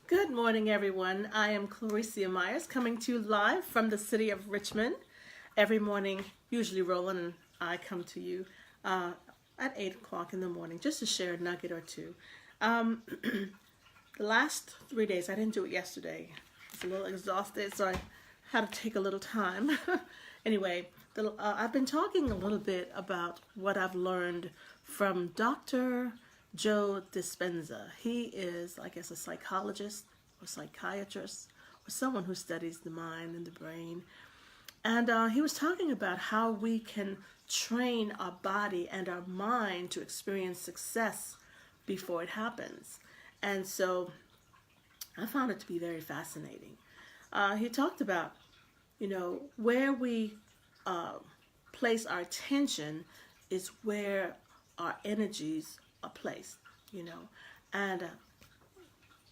Good morning, everyone. I am Recie Myers coming to you live from the city of Richmond. Every morning, usually Roland and I come to you at 8 o'clock in the morning just to share a nugget or two. Um, the last 3 days, I didn't do it yesterday. I was a little exhausted, so I had to take a little time. Anyway, I've been talking a little bit about what I've learned from Dr. Joe Dispenza. He is, I guess, a psychologist or psychiatrist or someone who studies the mind and the brain. And he was talking about how we can train our body and our mind to experience success before it happens. And so I found it to be very fascinating. He talked about, where we place our attention is where our energies are placed, And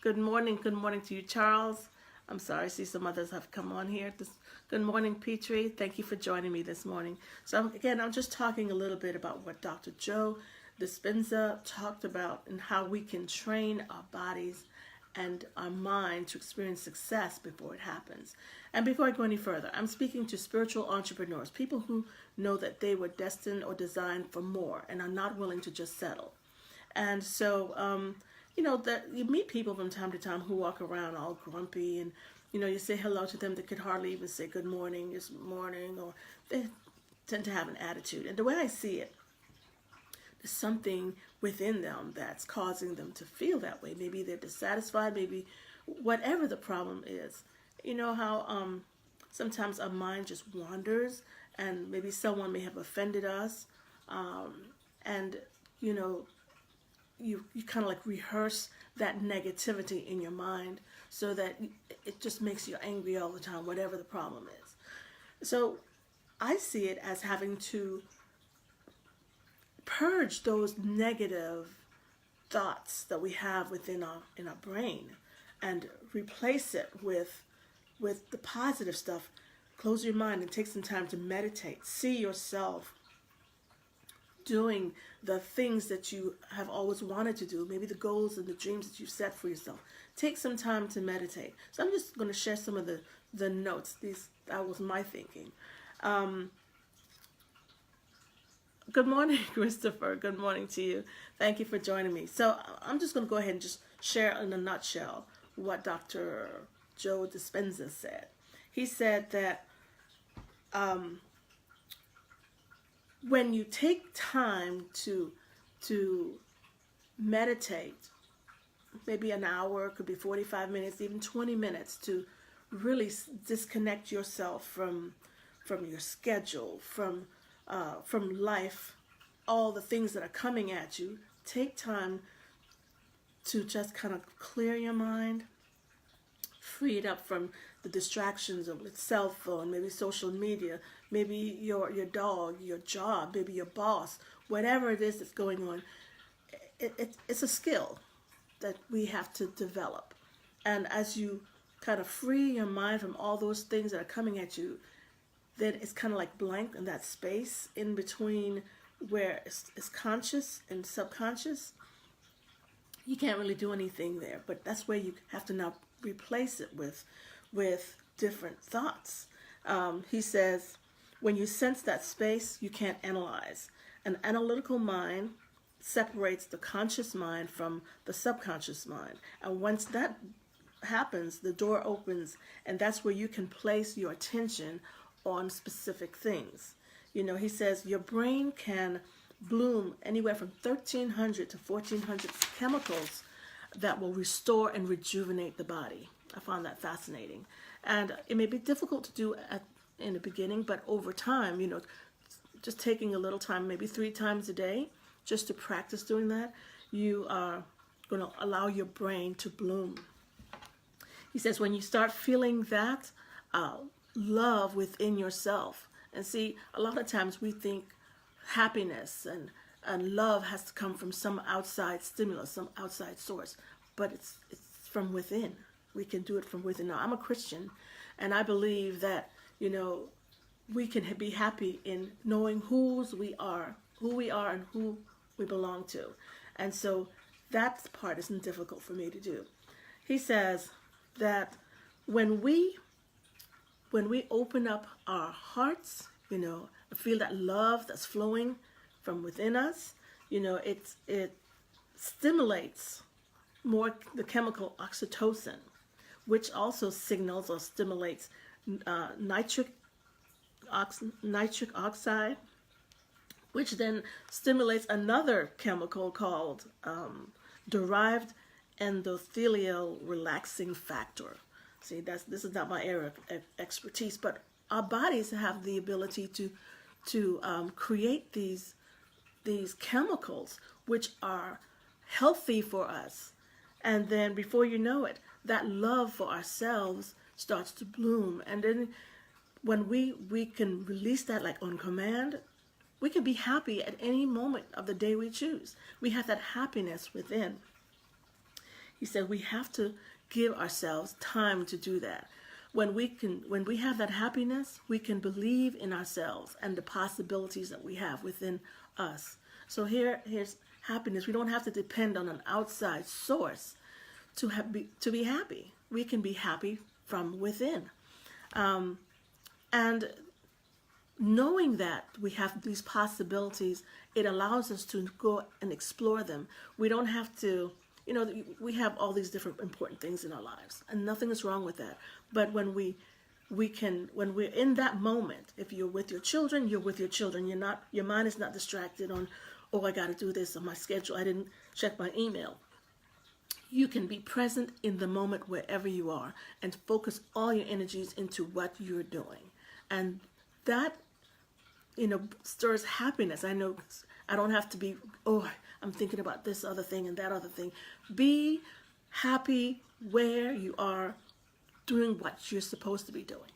good morning to you, Charles. I'm sorry, I see some others have come on here. Good morning, Petrie. Thank you for joining me this morning. So again, I'm just talking a little bit about what Dr. Joe Dispenza talked about and how we can train our bodies and our mind to experience success before it happens. And before I go any further, I'm speaking to spiritual entrepreneurs, people who know that they were destined or designed for more and are not willing to just settle. And so, that you meet people from time to time who walk around all grumpy, and you say hello to them, they could hardly even say good morning, it's morning, or they tend to have an attitude. And the way I see it, there's something within them that's causing them to feel that way. Maybe they're dissatisfied, maybe whatever the problem is. You know how sometimes our mind just wanders, and maybe someone may have offended us, and you kind of like rehearse that negativity in your mind so that it just makes you angry all the time, whatever the problem is. So I see it as having to purge those negative thoughts that we have within our brain and replace it with the positive stuff. Close your mind and take some time to meditate. See yourself doing the things that you have always wanted to do, maybe the goals and the dreams that you've set for yourself. Take some time to meditate. So I'm just going to share some of the notes. That was my thinking. Good morning, Christopher. Good morning to you. Thank you for joining me. So I'm just going to go ahead and just share in a nutshell what Dr. Joe Dispenza said. He said that when you take time to meditate, maybe an hour, could be 45 minutes, even 20 minutes, to really disconnect yourself from your schedule, from life, all the things that are coming at you. Take time to just kind of clear your mind, free it up from the distractions of the cell phone, maybe social media, maybe your dog, your job, maybe your boss, whatever it is that's going on. It's a skill that we have to develop. And as you kind of free your mind from all those things that are coming at you, then it's kind of like blank in that space in between where it's conscious and subconscious. You can't really do anything there, but that's where you have to now replace it with different thoughts. He says, when you sense that space, you can't analyze. An analytical mind separates the conscious mind from the subconscious mind. And once that happens, the door opens, and that's where you can place your attention on specific things. He says your brain can bloom anywhere from 1,300 to 1,400 chemicals that will restore and rejuvenate the body. I found that fascinating. And it may be difficult to do in the beginning, but over time, just taking a little time, maybe 3 times a day, just to practice doing that, you are going to allow your brain to bloom. He says when you start feeling that love within yourself, and see, a lot of times we think happiness and love has to come from some outside stimulus, some outside source, but it's from within. We can do it from within. Now, I'm a Christian, and I believe that, we can be happy in knowing who we are and who we belong to. And so that part isn't difficult for me to do. he says that when we open up our hearts, feel that love that's flowing from within us, it stimulates more the chemical oxytocin, which also signals or stimulates nitric oxide, which then stimulates another chemical called derived endothelial relaxing factor. See, this is not my area of expertise, but our bodies have the ability to create these chemicals which are healthy for us, and then before you know it, that love for ourselves starts to bloom, and then when we can release that like on command, we can be happy at any moment of the day we choose. We have that happiness within. He said we have to give ourselves time to do that. When we have that happiness, we can believe in ourselves and the possibilities that we have within us. So here's happiness. We don't have to depend on an outside source to be happy. We can be happy from within. And knowing that we have these possibilities, it allows us to go and explore them. We don't have to, we have all these different important things in our lives, and nothing is wrong with that. But when when we're in that moment, if you're with your children, you're with your children. Your mind is not distracted on, oh, I got to do this on my schedule. I didn't check my email. You can be present in the moment wherever you are and focus all your energies into what you're doing. And that, stirs happiness. I know I don't have to be, oh, I'm thinking about this other thing and that other thing. Be happy where you are doing what you're supposed to be doing,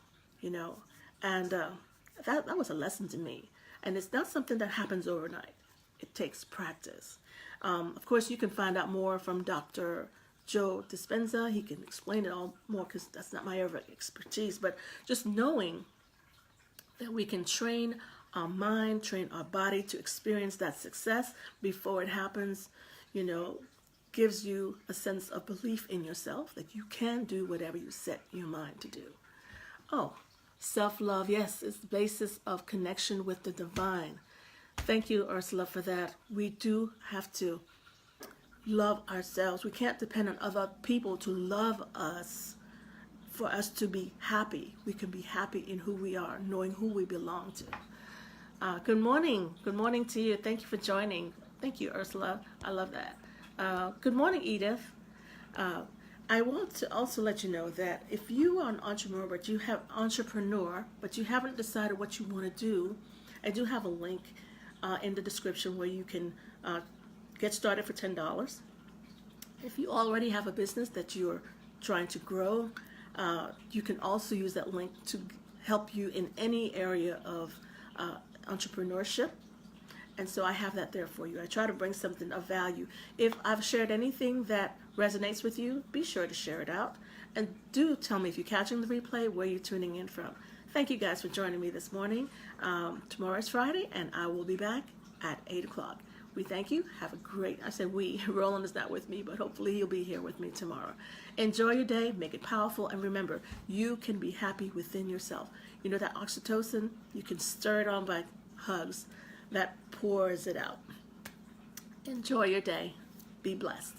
And that was a lesson to me. And it's not something that happens overnight. It takes practice. Of course, you can find out more from Dr. Joe Dispenza. He can explain it all more because that's not my area of expertise. But just knowing that we can train our mind, train our body to experience that success before it happens, gives you a sense of belief in yourself that you can do whatever you set your mind to do. Oh, self-love, yes, is the basis of connection with the divine. Thank you, Ursula, for that. We do have to love ourselves. We can't depend on other people to love us for us to be happy. We can be happy in who we are, knowing who we belong to. Good morning. Good morning to you. Thank you for joining. Thank you, Ursula. I love that. Good morning, Edith. I want to also let you know that if you are an entrepreneur, but you haven't decided what you want to do, I do have a link in the description where you can get started for $10. If you already have a business that you're trying to grow, you can also use that link to help you in any area of entrepreneurship. And so I have that there for you. I try to bring something of value. If I've shared anything that resonates with you, be sure to share it out. And do tell me if you're catching the replay, where you're tuning in from. Thank you guys for joining me this morning. Tomorrow is Friday, and I will be back at 8 o'clock. We thank you. Have a great, I said we, Roland is not with me, but hopefully he'll be here with me tomorrow. Enjoy your day, make it powerful, and remember, you can be happy within yourself. That oxytocin, you can stir it on by hugs. That pours it out. Enjoy your day. Be blessed.